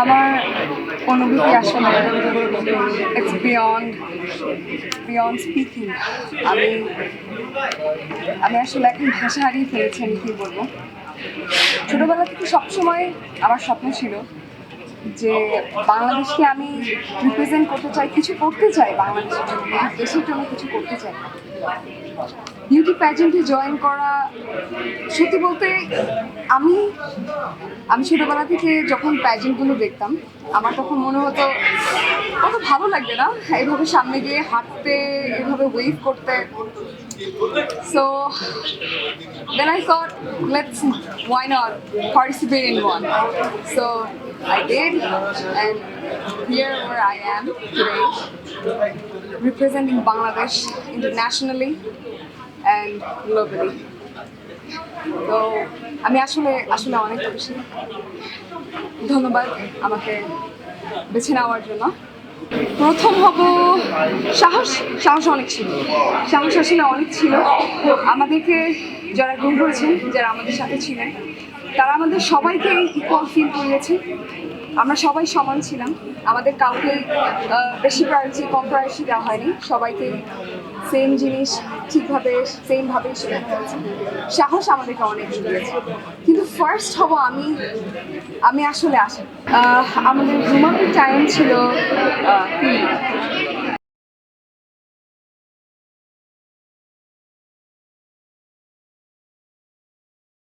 আমার অনুভূতি আসলে ইটস বিয়ন্ড স্পিকিং। আমি আমি আসলে এখন ভাষা হারিয়ে ফেলেছি, আমি কী বলবো। ছোটোবেলা থেকে সবসময় আমার স্বপ্ন ছিল যে বাংলাদেশকে আমি রিপ্রেজেন্ট করতে চাই, কিছু করতে চাই বাংলাদেশের জন্য, নিজের দেশের জন্য কিছু করতে চাই। বিউটি প্যাজেন্টে জয়েন করা, সত্যি বলতে আমি আমি ছোটোবেলা থেকে যখন প্যাজেন্টগুলো দেখতাম, আমার তখন মনে হতো কত ভালো লাগবে না এভাবে সামনে গিয়ে হাঁটতে, এভাবে ওয়েভ করতে। So then I thought, why not participate in one? So I did, and here where I am today, representing Bangladesh internationally and globally. তো আমি আসলে আসলে অনেক খুশি। ধন্যবাদ আমাকে বেছে নেওয়ার জন্য। প্রথম হব, সাহস সাহস অনেক ছিল, সাহস আসলে অনেক ছিল। আমাদেরকে যারা গ্রুপ করেছেন, যারা আমাদের সাথে ছিলেন, তারা আমাদের সবাইকে ইকুয়াল ফিল করিয়েছে। আমরা সবাই সমান ছিলাম, আমাদের কাউকে বেশি প্রায়োরিটি কম প্রায়োরিটি দেওয়া হয়নি, সবাইকে সেম জিনিস ঠিকভাবে সেমভাবে শেখানো হয়েছে। সাহস আমাদেরকে অনেক দিয়েছে। কিন্তু ফার্স্ট হব আমি আসলে আসি। আমাদের ঘুমানোর টাইম ছিল 3